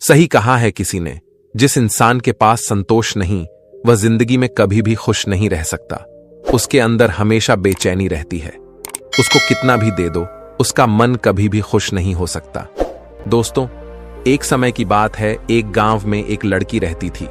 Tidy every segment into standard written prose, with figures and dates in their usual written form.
सही कहा है किसी ने, जिस इंसान के पास संतोष नहीं वह जिंदगी में कभी भी खुश नहीं रह सकता। उसके अंदर हमेशा बेचैनी रहती है। उसको कितना भी दे दो, उसका मन कभी भी खुश नहीं हो सकता। दोस्तों, एक समय की बात है, एक गांव में एक लड़की रहती थी।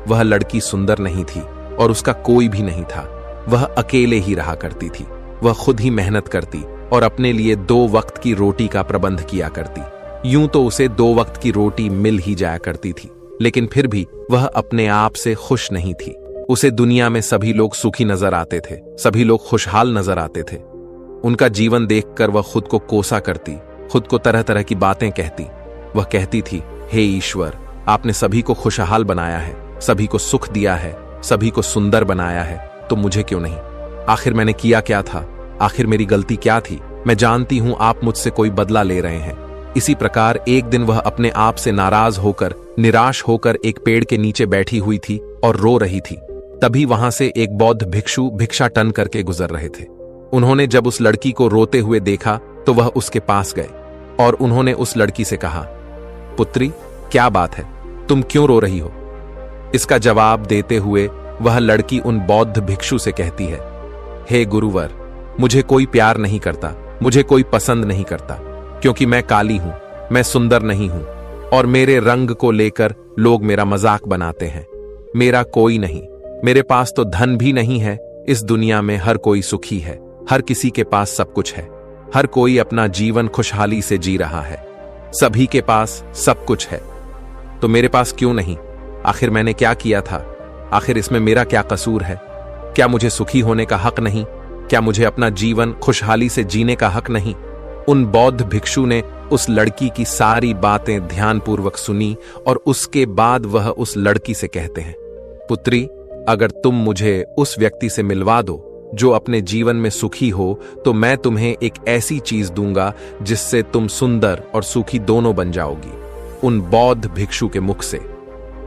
वह लड़की सुंदर नहीं थी और उसका कोई भी नहीं था। वह अकेले ही रहा करती थी। वह खुद ही मेहनत करती और अपने लिए 2 वक्त की रोटी का प्रबंध किया करती। यूं तो उसे 2 वक्त की रोटी मिल ही जाया करती थी, लेकिन फिर भी वह अपने आप से खुश नहीं थी। उसे दुनिया में सभी लोग सुखी नजर आते थे, सभी लोग खुशहाल नजर आते थे। उनका जीवन देखकर वह खुद को कोसा करती, खुद को तरह तरह की बातें कहती। वह कहती थी, हे ईश्वर, आपने सभी को खुशहाल बनाया है, सभी को सुख दिया है, सभी को सुंदर बनाया है, तो मुझे क्यों नहीं? आखिर मैंने किया क्या था? आखिर मेरी गलती क्या थी? मैं जानती हूं आप मुझसे कोई बदला ले रहे हैं। इसी प्रकार एक दिन वह अपने आप से नाराज होकर, निराश होकर एक पेड़ के नीचे बैठी हुई थी और रो रही थी। तभी वहां से एक बौद्ध भिक्षु भिक्षाटन करके गुजर रहे थे। उन्होंने जब उस लड़की को रोते हुए देखा तो वह उसके पास गए और उन्होंने उस लड़की से कहा, पुत्री, क्या बात है, तुम क्यों रो रही हो? इसका जवाब देते हुए वह लड़की उन बौद्ध भिक्षु से कहती है, हे गुरुवर, मुझे कोई प्यार नहीं करता, मुझे कोई पसंद नहीं करता, क्योंकि मैं काली हूं, मैं सुंदर नहीं हूं और मेरे रंग को लेकर लोग मेरा मजाक बनाते हैं। मेरा कोई नहीं, मेरे पास तो धन भी नहीं है। इस दुनिया में हर कोई सुखी है, हर किसी के पास सब कुछ है, हर कोई अपना जीवन खुशहाली से जी रहा है, सभी के पास सब कुछ है, तो मेरे पास क्यों नहीं? आखिर मैंने क्या किया था? आखिर इसमें मेरा क्या कसूर है? क्या मुझे सुखी होने का हक नहीं? क्या मुझे अपना जीवन खुशहाली से जीने का हक नहीं? उन बौद्ध भिक्षु ने उस लड़की की सारी बातें ध्यानपूर्वक सुनी और उसके बाद वह उस लड़की से कहते हैं, पुत्री, अगर तुम मुझे उस व्यक्ति से मिलवा दो जो अपने जीवन में सुखी हो, तो मैं तुम्हें एक ऐसी चीज दूंगा जिससे तुम सुंदर और सुखी दोनों बन जाओगी। उन बौद्ध भिक्षु के मुख से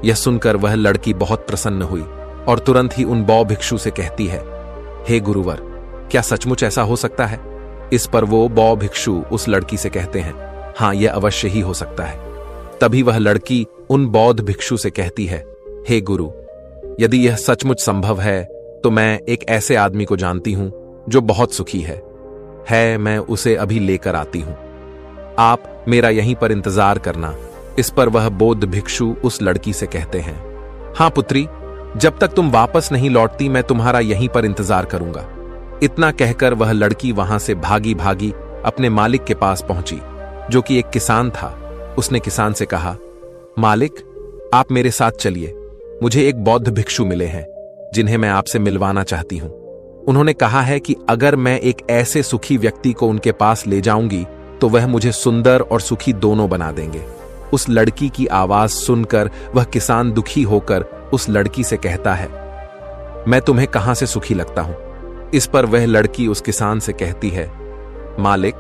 यह सुनकर वह लड़की बहुत प्रसन्न हुई और तुरंत ही उन बौद्ध भिक्षु से कहती है, हे गुरुवर, क्या सचमुच ऐसा हो सकता है? इस पर वो बौद्ध भिक्षु उस लड़की से कहते हैं, हाँ, यह अवश्य ही हो सकता है। तभी वह लड़की उन बौद्ध भिक्षु से कहती है, हे गुरु, यदि यह सचमुच संभव है तो मैं एक ऐसे आदमी को जानती हूं जो बहुत सुखी है, मैं उसे अभी लेकर आती हूं। आप मेरा यहीं पर इंतजार करना। इस पर वह बौद्ध भिक्षु उस लड़की से कहते हैं, हाँ पुत्री, जब तक तुम वापस नहीं लौटती मैं तुम्हारा यहीं पर इंतजार करूंगा। इतना कहकर वह लड़की वहां से भागी भागी अपने मालिक के पास पहुंची, जो कि एक किसान था। उसने किसान से कहा, मालिक, आप मेरे साथ चलिए, मुझे एक बौद्ध भिक्षु मिले हैं जिन्हें मैं आपसे मिलवाना चाहती हूं। उन्होंने कहा है कि अगर मैं एक ऐसे सुखी व्यक्ति को उनके पास ले जाऊंगी तो वह मुझे सुंदर और सुखी दोनों बना देंगे। उस लड़की की आवाज सुनकर वह किसान दुखी होकर उस लड़की से कहता है, मैं तुम्हें कहां से सुखी लगता हूं? इस पर वह लड़की उस किसान से कहती है, मालिक,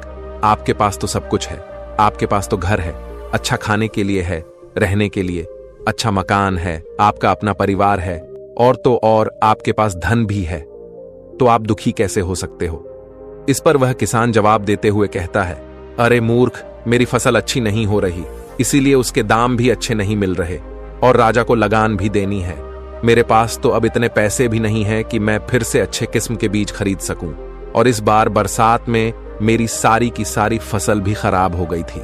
आपके पास तो सब कुछ है, आपके पास तो घर है, अच्छा खाने के लिए है, रहने के लिए अच्छा मकान है, आपका अपना परिवार है, और तो और आपके पास धन भी है, तो आप दुखी कैसे हो सकते हो? इस पर वह किसान जवाब देते हुए कहता है, अरे मूर्ख, मेरी फसल अच्छी नहीं हो रही, इसीलिए उसके दाम भी अच्छे नहीं मिल रहे और राजा को लगान भी देनी है। मेरे पास तो अब इतने पैसे भी नहीं है कि मैं फिर से अच्छे किस्म के बीज खरीद सकूं, और इस बार बरसात में मेरी सारी की सारी फसल भी खराब हो गई थी।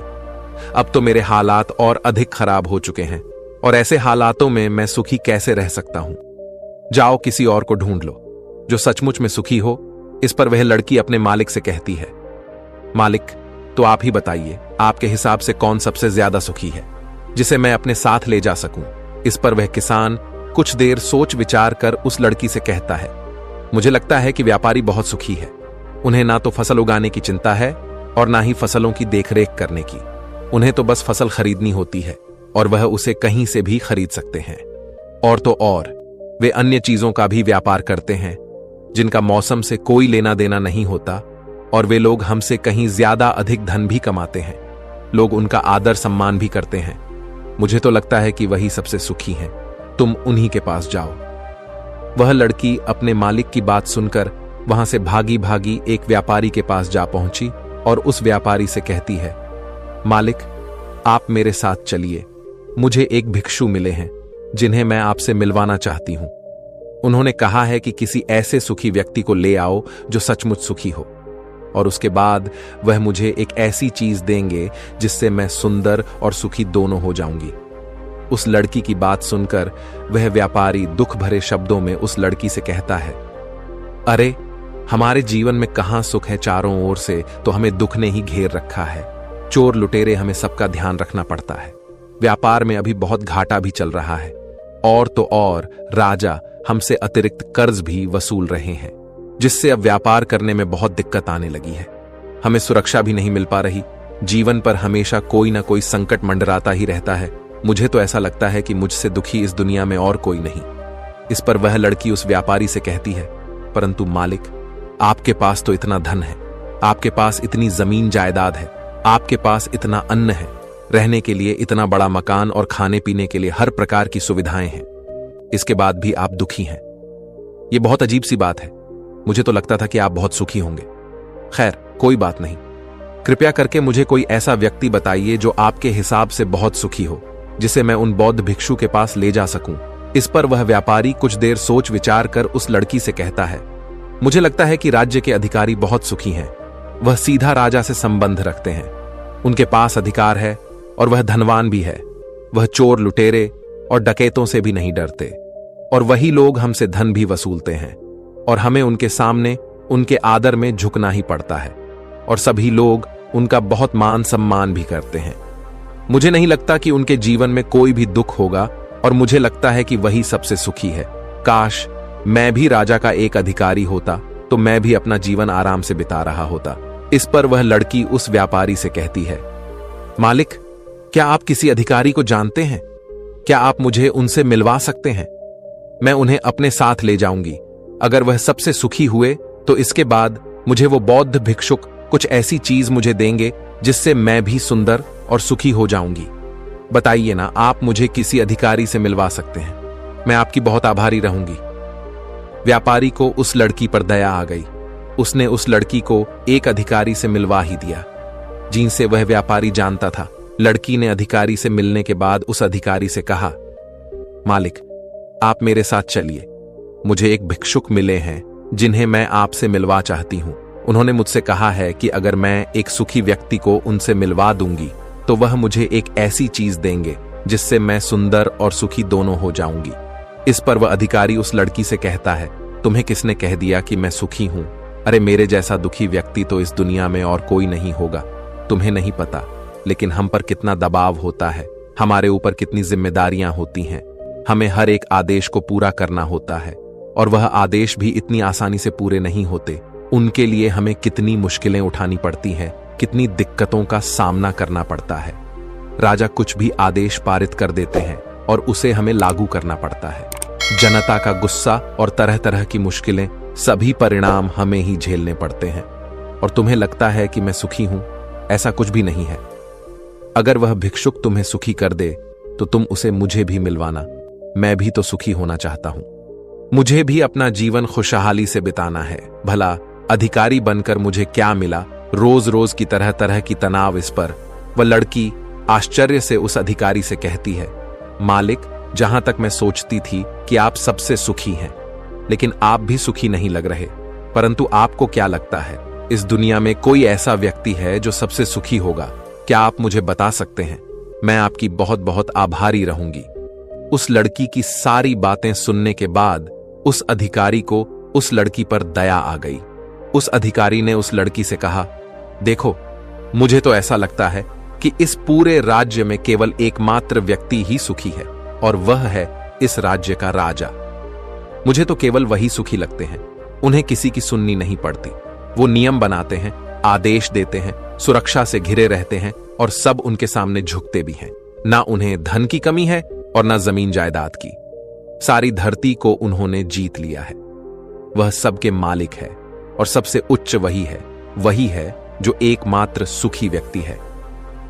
अब तो मेरे हालात और अधिक खराब हो चुके हैं और ऐसे हालातों में मैं सुखी कैसे रह सकता हूं? जाओ किसी और को ढूंढ लो जो सचमुच में सुखी हो। इस पर वह लड़की अपने मालिक से कहती है, मालिक, तो आप ही बताइए, आपके हिसाब से कौन सबसे ज्यादा सुखी है जिसे मैं अपने साथ ले जा सकूं? इस पर वह किसान कुछ देर सोच विचार कर उस लड़की से कहता है, मुझे लगता है कि व्यापारी बहुत सुखी है। उन्हें ना तो फसल उगाने की चिंता है और ना ही फसलों की देखरेख करने की। उन्हें तो बस फसल खरीदनी होती है और वह उसे कहीं से भी खरीद सकते हैं। और तो और वे अन्य चीजों का भी व्यापार करते हैं जिनका मौसम से कोई लेना देना नहीं होता, और वे लोग हमसे कहीं ज्यादा अधिक धन भी कमाते हैं। लोग उनका आदर सम्मान भी करते हैं। मुझे तो लगता है कि वही सबसे सुखी हैं। तुम उन्हीं के पास जाओ। वह लड़की अपने मालिक की बात सुनकर वहां से भागी भागी एक व्यापारी के पास जा पहुंची और उस व्यापारी से कहती है, मालिक, आप मेरे साथ चलिए, मुझे एक भिक्षु मिले हैं जिन्हें मैं आपसे मिलवाना चाहती हूं। उन्होंने कहा है कि किसी ऐसे सुखी व्यक्ति को ले आओ जो सचमुच सुखी हो, और उसके बाद वह मुझे एक ऐसी चीज देंगे जिससे मैं सुंदर और सुखी दोनों हो जाऊंगी। उस लड़की की बात सुनकर वह व्यापारी दुख भरे शब्दों में उस लड़की से कहता है, अरे हमारे जीवन में कहां सुख है, चारों ओर से तो हमें दुख ने ही घेर रखा है। चोर लुटेरे हमें सबका ध्यान रखना पड़ता है। व्यापार में अभी बहुत घाटा भी चल रहा है, और तो और राजा हमसे अतिरिक्त कर्ज भी वसूल रहे हैं, जिससे अब व्यापार करने में बहुत दिक्कत आने लगी है। हमें सुरक्षा भी नहीं मिल पा रही। जीवन पर हमेशा कोई ना कोई संकट मंडराता ही रहता है। मुझे तो ऐसा लगता है कि मुझसे दुखी इस दुनिया में और कोई नहीं। इस पर वह लड़की उस व्यापारी से कहती है, परंतु मालिक, आपके पास तो इतना धन है, आपके पास इतनी जमीन जायदाद है, आपके पास इतना अन्न है, रहने के लिए इतना बड़ा मकान और खाने पीने के लिए हर प्रकार की सुविधाएं हैं, इसके बाद भी आप दुखी हैं। यह बहुत अजीब सी बात है। मुझे तो लगता था कि आप बहुत सुखी होंगे। खैर, कोई बात नहीं। कृपया करके मुझे कोई ऐसा व्यक्ति बताइए जो आपके हिसाब से बहुत सुखी हो, जिसे मैं उन बौद्ध भिक्षु के पास ले जा सकूं। इस पर वह व्यापारी कुछ देर सोच विचार कर उस लड़की से कहता है, मुझे लगता है कि राज्य के अधिकारी बहुत सुखी हैं। वह सीधा राजा से संबंध रखते हैं, उनके पास अधिकार है और वह धनवान भी है। वह चोर लुटेरे और डकैतों से भी नहीं डरते, और वही लोग हमसे धन भी वसूलते हैं, और हमें उनके सामने उनके आदर में झुकना ही पड़ता है, और सभी लोग उनका बहुत मान सम्मान भी करते हैं। मुझे नहीं लगता कि उनके जीवन में कोई भी दुख होगा, और मुझे लगता है कि वही सबसे सुखी है। काश मैं भी राजा का एक अधिकारी होता तो मैं भी अपना जीवन आराम से बिता रहा होता। इस पर वह लड़की उस व्यापारी से कहती है, मालिक, क्या आप किसी अधिकारी को जानते हैं? क्या आप मुझे उनसे मिलवा सकते हैं? मैं उन्हें अपने साथ ले जाऊंगी। अगर वह सबसे सुखी हुए तो इसके बाद मुझे वो बौद्ध भिक्षुक कुछ ऐसी चीज मुझे देंगे जिससे मैं भी सुंदर और सुखी हो जाऊंगी। बताइए ना, आप मुझे किसी अधिकारी से मिलवा सकते हैं। मैं आपकी बहुत आभारी रहूंगी। व्यापारी को उस लड़की पर दया आ गई। उसने उस लड़की को एक अधिकारी से मिलवा ही दिया, जिनसे वह व्यापारी जानता था। लड़की ने अधिकारी से मिलने के बाद उस अधिकारी से कहा, मालिक, आप मेरे साथ चलिए। मुझे एक भिक्षुक मिले हैं जिन्हें मैं आपसे मिलवा चाहती हूं। उन्होंने मुझसे कहा है कि अगर मैं एक सुखी व्यक्ति को उनसे मिलवा दूंगी तो वह मुझे एक ऐसी चीज देंगे जिससे मैं सुंदर और सुखी दोनों हो जाऊंगी। इस पर वह अधिकारी उस लड़की से कहता है, तुम्हें किसने कह दिया कि मैं सुखी हूं? अरे मेरे जैसा दुखी व्यक्ति तो इस दुनिया में और कोई नहीं होगा। तुम्हें नहीं पता, लेकिन हम पर कितना दबाव होता है, हमारे ऊपर कितनी जिम्मेदारियां होती हैं। हमें हर एक आदेश को पूरा करना होता है, और वह आदेश भी इतनी आसानी से पूरे नहीं होते। उनके लिए हमें कितनी मुश्किलें उठानी पड़ती हैं, कितनी दिक्कतों का सामना करना पड़ता है। राजा कुछ भी आदेश पारित कर देते हैं और उसे हमें लागू करना पड़ता है। जनता का गुस्सा और तरह तरह की मुश्किलें, सभी परिणाम हमें ही झेलने पड़ते हैं। और तुम्हें लगता है कि मैं सुखी हूं? ऐसा कुछ भी नहीं है। अगर वह भिक्षुक तुम्हें सुखी कर दे तो तुम उसे मुझे भी मिलवाना। मैं भी तो सुखी होना चाहता हूं। मुझे भी अपना जीवन खुशहाली से बिताना है। भला अधिकारी बनकर मुझे क्या मिला? रोज रोज की तरह तरह की तनाव। इस पर वह लड़की आश्चर्य से उस अधिकारी से कहती है, मालिक, जहां तक मैं सोचती थी कि आप सबसे सुखी हैं, लेकिन आप भी सुखी नहीं लग रहे। परंतु आपको क्या लगता है, इस दुनिया में कोई ऐसा व्यक्ति है जो सबसे सुखी होगा? क्या आप मुझे बता सकते हैं? मैं आपकी बहुत बहुत आभारी रहूंगी। उस लड़की की सारी बातें सुनने के बाद उस अधिकारी को उस लड़की पर दया आ गई। उस अधिकारी ने उस लड़की से कहा, देखो, मुझे तो ऐसा लगता है कि इस पूरे राज्य में केवल एकमात्र व्यक्ति ही सुखी है, और वह है इस राज्य का राजा। मुझे तो केवल वही सुखी लगते हैं। उन्हें किसी की सुननी नहीं पड़ती। वो नियम बनाते हैं, आदेश देते हैं, सुरक्षा से घिरे रहते हैं, और सब उनके सामने झुकते भी हैं। ना उन्हें धन की कमी है और ना जमीन जायदाद की। सारी धरती को उन्होंने जीत लिया है। वह सबके मालिक है, और सबसे उच्च वही है जो एकमात्र सुखी व्यक्ति है।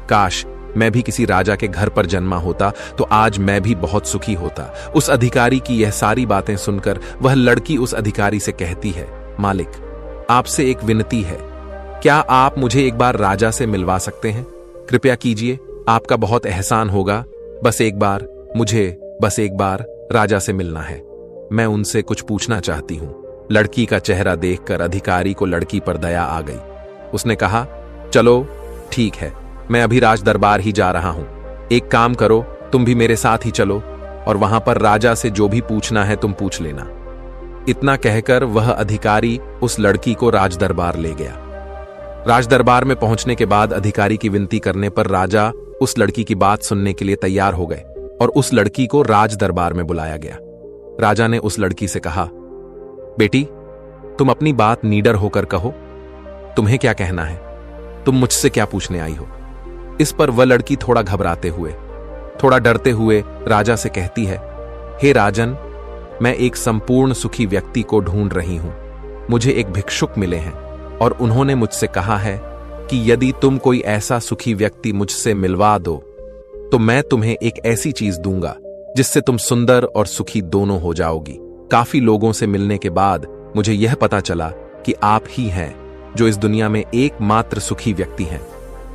काश मैं भी किसी राजा के घर पर जन्मा होता तो आज मैं भी बहुत सुखी होता। उस अधिकारी की यह सारी बातें सुनकर वह लड़की उस अधिकारी से कहती है, मालिक, आपसे एक विनती है। क्या आप मुझे एक बार राजा से मिलवा सकते हैं? कृपया कीजिए, आपका बहुत एहसान होगा। बस एक बार राजा से मिलना है। मैं उनसे कुछ पूछना चाहती हूं। लड़की का चेहरा देखकर अधिकारी को लड़की पर दया आ गई। उसने कहा, चलो ठीक है, मैं अभी राज दरबार ही जा रहा हूं। एक काम करो, तुम भी मेरे साथ ही चलो और वहां पर राजा से जो भी पूछना है तुम पूछ लेना। इतना कहकर वह अधिकारी उस लड़की को राज दरबार ले गया। राज दरबार में पहुंचने के बाद अधिकारी की विनती करने पर राजा उस लड़की की बात सुनने के लिए तैयार हो गए और उस लड़की को राज दरबार में बुलाया गया। राजा ने उस लड़की से कहा, बेटी, तुम अपनी बात निडर होकर कहो, तुम्हें क्या कहना है? तुम मुझसे क्या पूछने आई हो? इस पर वह लड़की थोड़ा घबराते हुए, थोड़ा डरते हुए राजा से कहती है, हे राजन, मैं एक संपूर्ण सुखी व्यक्ति को ढूंढ रही हूं। मुझे एक भिक्षुक मिले हैं और उन्होंने मुझसे कहा है कि यदि तुम कोई ऐसा सुखी व्यक्ति मुझसे मिलवा दो तो मैं तुम्हें एक ऐसी चीज दूंगा जिससे तुम सुंदर और सुखी दोनों हो जाओगी। काफी लोगों से मिलने के बाद मुझे यह पता चला कि आप ही हैं जो इस दुनिया में एकमात्र सुखी व्यक्ति हैं।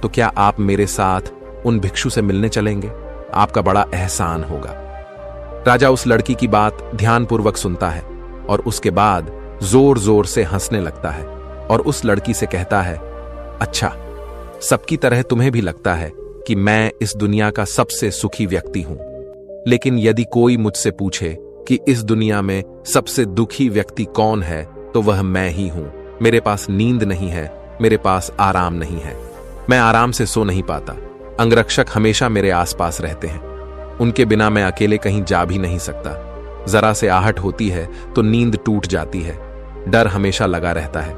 तो क्या आप मेरे साथ उन भिक्षु से मिलने चलेंगे? आपका बड़ा एहसान होगा। राजा उस लड़की की बात ध्यानपूर्वक सुनता है और उसके बाद जोर जोर से हंसने लगता है और उस लड़की से कहता है, अच्छा, सबकी तरह तुम्हें भी लगता है कि मैं इस दुनिया का सबसे सुखी व्यक्ति हूं, लेकिन यदि कोई मुझसे पूछे कि इस दुनिया में सबसे दुखी व्यक्ति कौन है तो वह मैं ही हूं। मेरे पास नींद नहीं है, मेरे पास आराम नहीं है, मैं आराम से सो नहीं पाता। अंगरक्षक हमेशा मेरे आसपास रहते हैं, उनके बिना मैं अकेले कहीं जा भी नहीं सकता। जरा से आहट होती है तो नींद टूट जाती है। डर हमेशा लगा रहता है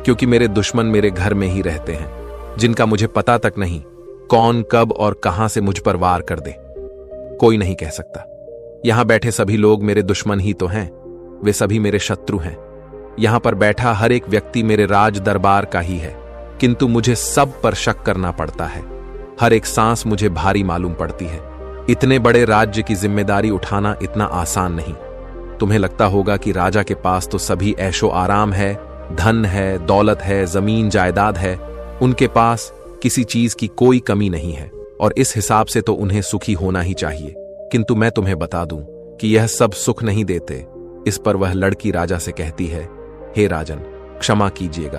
क्योंकि मेरे दुश्मन मेरे घर में ही रहते हैं, जिनका मुझे पता तक नहीं कौन कब और कहां से मुझ पर वार कर दे, कोई नहीं कह सकता। यहां बैठे सभी लोग मेरे दुश्मन ही तो हैं, वे सभी मेरे शत्रु हैं। यहां पर बैठा हर एक व्यक्ति मेरे राज दरबार का ही है, किंतु मुझे सब पर शक करना पड़ता है। हर एक सांस मुझे भारी मालूम पड़ती है। इतने बड़े राज्य की जिम्मेदारी उठाना इतना आसान नहीं। तुम्हें लगता होगा कि राजा के पास तो सभी ऐशो आराम है, धन है, दौलत है, जमीन जायदाद है, उनके पास किसी चीज की कोई कमी नहीं है और इस हिसाब से तो उन्हें सुखी होना ही चाहिए। किंतु मैं तुम्हें बता दूं कि यह सब सुख नहीं देते। इस पर वह लड़की राजा से कहती है, हे राजन, क्षमा कीजिएगा,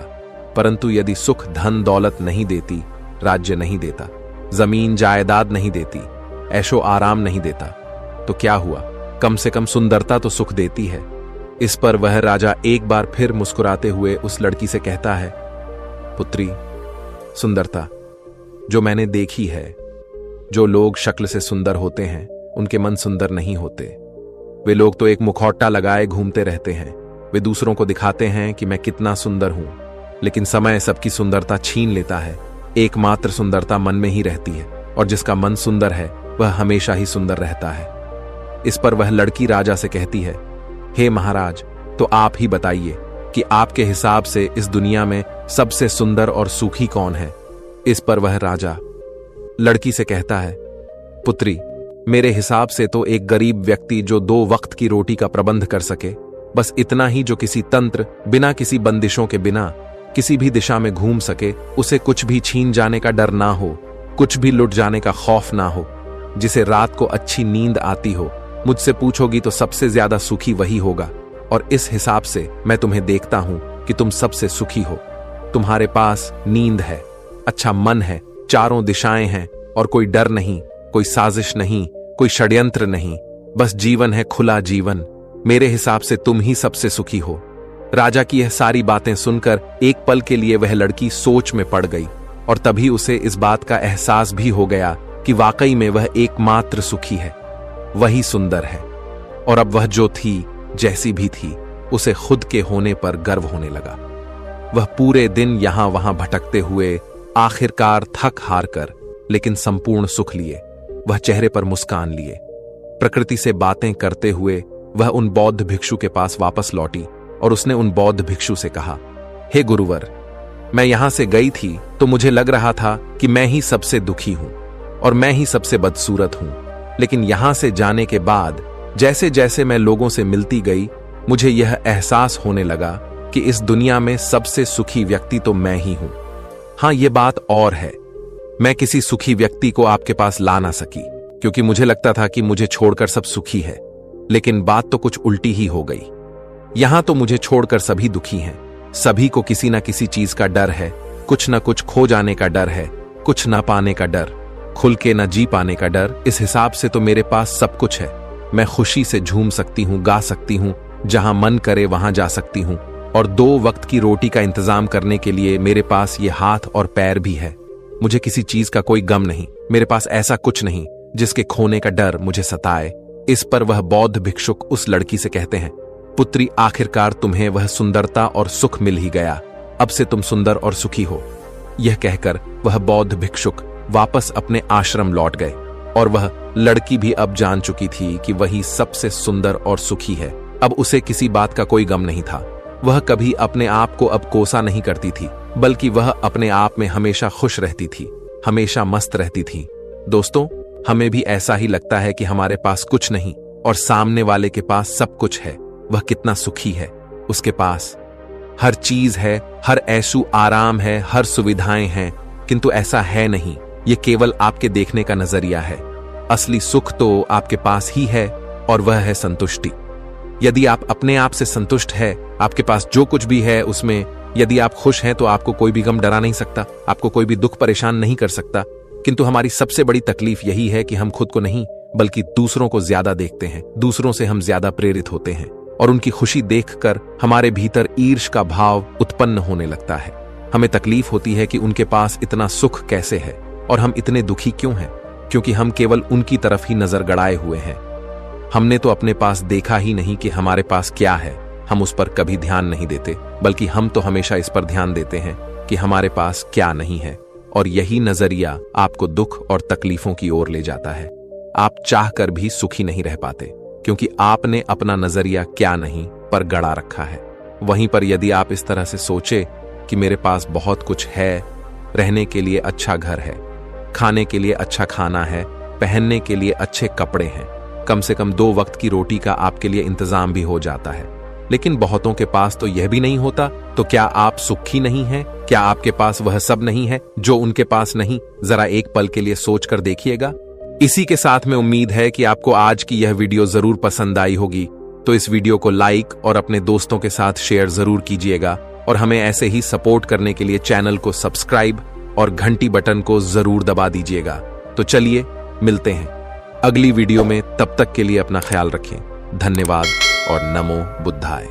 परंतु यदि सुख धन दौलत नहीं देती, राज्य नहीं देता, जमीन जायदाद नहीं देती, ऐशो आराम नहीं देता, तो क्या हुआ? कम से कम सुंदरता तो सुख देती है। इस पर वह राजा एक बार फिर मुस्कुराते हुए उस लड़की से कहता है, पुत्री, सुंदरता जो मैंने देखी है, जो लोग शक्ल से सुंदर होते हैं उनके मन सुंदर नहीं होते। वे लोग तो एक मुखौटा लगाए घूमते रहते हैं। वे दूसरों को दिखाते हैं कि मैं कितना सुंदर हूं, लेकिन समय सबकी सुंदरता छीन लेता है। एकमात्र सुंदरता मन में ही रहती है और जिसका मन सुंदर है वह हमेशा ही सुंदर रहता है। इस पर वह लड़की राजा से कहती है, हे महाराज, तो आप ही बताइए कि आपके हिसाब से इस दुनिया में सबसे सुंदर और सुखी कौन है? इस पर वह राजा लड़की से कहता है, पुत्री, मेरे हिसाब से तो एक गरीब व्यक्ति जो 2 वक्त की रोटी का प्रबंध कर सके, बस इतना ही, जो किसी तंत्र, बिना किसी बंदिशों के, बिना किसी भी दिशा में घूम सके, उसे कुछ भी छीन जाने का डर ना हो, कुछ भी लुट जाने का खौफ ना हो, जिसे रात को अच्छी नींद आती हो। मुझसे पूछोगी तो सबसे ज्यादा सुखी वही होगा और इस हिसाब से मैं तुम्हें देखता हूं कि तुम सबसे सुखी हो। तुम्हारे पास नींद है, अच्छा मन है, चारों दिशाएं हैं और कोई डर नहीं, कोई साजिश नहीं, कोई षड्यंत्र नहीं, बस जीवन है, खुला जीवन। मेरे हिसाब से तुम ही सबसे सुखी हो। राजा की यह सारी बातें सुनकर एक पल के लिए वह लड़की सोच में पड़ गई और तभी उसे इस बात का एहसास भी हो गया कि वाकई में वह एकमात्र सुखी है, वही सुंदर है। और अब वह जो थी, जैसी भी थी, उसे खुद के होने पर गर्व होने लगा। वह पूरे दिन यहां वहां भटकते हुए आखिरकार थक हार कर, लेकिन संपूर्ण सुख लिए, वह चेहरे पर मुस्कान लिए, प्रकृति से बातें करते हुए वह उन बौद्ध भिक्षु के पास वापस लौटी और उसने उन बौद्ध भिक्षु से कहा, हे गुरुवर, मैं यहां से गई थी तो मुझे लग रहा था कि मैं ही सबसे दुखी हूं और मैं ही सबसे बदसूरत हूं, लेकिन यहां से जाने के बाद जैसे जैसे मैं लोगों से मिलती गई, मुझे यह एहसास होने लगा कि इस दुनिया में सबसे सुखी व्यक्ति तो मैं ही हूं। हां, यह बात और है, मैं किसी सुखी व्यक्ति को आपके पास ला ना सकी, क्योंकि मुझे लगता था कि मुझे छोड़कर सब सुखी है, लेकिन बात तो कुछ उल्टी ही हो गई। यहां तो मुझे छोड़कर सभी दुखी हैं। सभी को किसी ना किसी चीज का डर है, कुछ ना कुछ खो जाने का डर है, कुछ ना पाने का डर, खुल के ना जी पाने का डर। इस हिसाब से तो मेरे पास सब कुछ है। मैं खुशी से झूम सकती हूँ, गा सकती हूँ, जहां मन करे वहां जा सकती हूँ, और 2 वक्त की रोटी का इंतजाम करने के लिए मेरे पास ये हाथ और पैर भी है। मुझे किसी चीज का कोई गम नहीं। मेरे पास ऐसा कुछ नहीं जिसके खोने का डर मुझे सताए। इस पर वह बौद्ध भिक्षुक उस लड़की से कहते हैं, पुत्री, आखिरकार तुम्हें वह सुंदरता और सुख मिल ही गया। अब से तुम सुंदर और सुखी हो। यह कहकर वह बौद्ध भिक्षुक वापस अपने आश्रम लौट गए, और वह लड़की भी अब जान चुकी थी कि वही सबसे सुंदर और सुखी है। अब उसे किसी बात का कोई गम नहीं था। वह कभी अपने आप को अब कोसा नहीं करती थी, बल्कि वह अपने आप में हमेशा खुश रहती थी, हमेशा मस्त रहती थी। दोस्तों, हमें भी ऐसा ही लगता है कि हमारे पास कुछ नहीं और सामने वाले के पास सब कुछ है। वह कितना सुखी है, उसके पास हर चीज है, हर ऐशु आराम है, हर सुविधाएं हैं। किंतु ऐसा है नहीं। ये केवल आपके देखने का नजरिया है। असली सुख तो आपके पास ही है, और वह है संतुष्टि। यदि आप अपने आप से संतुष्ट है, आपके पास जो कुछ भी है उसमें यदि आप खुश हैं, तो आपको कोई भी गम डरा नहीं सकता, आपको कोई भी दुख परेशान नहीं कर सकता। किंतु हमारी सबसे बड़ी तकलीफ यही है कि हम खुद को नहीं बल्कि दूसरों को ज्यादा देखते हैं। दूसरों से हम ज्यादा प्रेरित होते हैं, और उनकी खुशी देखकर हमारे भीतर ईर्ष्या का भाव उत्पन्न होने लगता है। हमें तकलीफ होती है कि उनके पास इतना सुख कैसे है, और हम इतने दुखी क्यों हैं? क्योंकि हम केवल उनकी तरफ ही नजर गड़ाए हुए हैं। हमने तो अपने पास देखा ही नहीं कि हमारे पास क्या है। हम उस पर कभी ध्यान नहीं देते, बल्कि हम तो हमेशा इस पर ध्यान देते हैं कि हमारे पास क्या नहीं है। और यही नजरिया आपको दुख और तकलीफों की ओर ले जाता है। आप चाहकर भी सुखी नहीं रह पाते, क्योंकि आपने अपना नजरिया क्या नहीं पर गड़ा रखा है। वहीं पर यदि आप इस तरह से सोचे कि मेरे पास बहुत कुछ है, रहने के लिए अच्छा घर है, खाने के लिए अच्छा खाना है, पहनने के लिए अच्छे कपड़े हैं, कम से कम 2 वक्त की रोटी का आपके लिए इंतजाम भी हो जाता है, लेकिन बहुतों के पास तो यह भी नहीं होता, तो क्या आप सुखी नहीं हैं? क्या आपके पास वह सब नहीं है जो उनके पास नहीं? जरा एक पल के लिए सोचकर देखिएगा। इसी के साथ में उम्मीद है कि आपको आज की यह वीडियो जरूर पसंद आई होगी, तो इस वीडियो को लाइक और अपने दोस्तों के साथ शेयर जरूर कीजिएगा, और हमें ऐसे ही सपोर्ट करने के लिए चैनल को सब्सक्राइब और घंटी बटन को जरूर दबा दीजिएगा। तो चलिए मिलते हैं अगली वीडियो में। तब तक के लिए अपना ख्याल रखें। धन्यवाद और नमो बुद्धाय।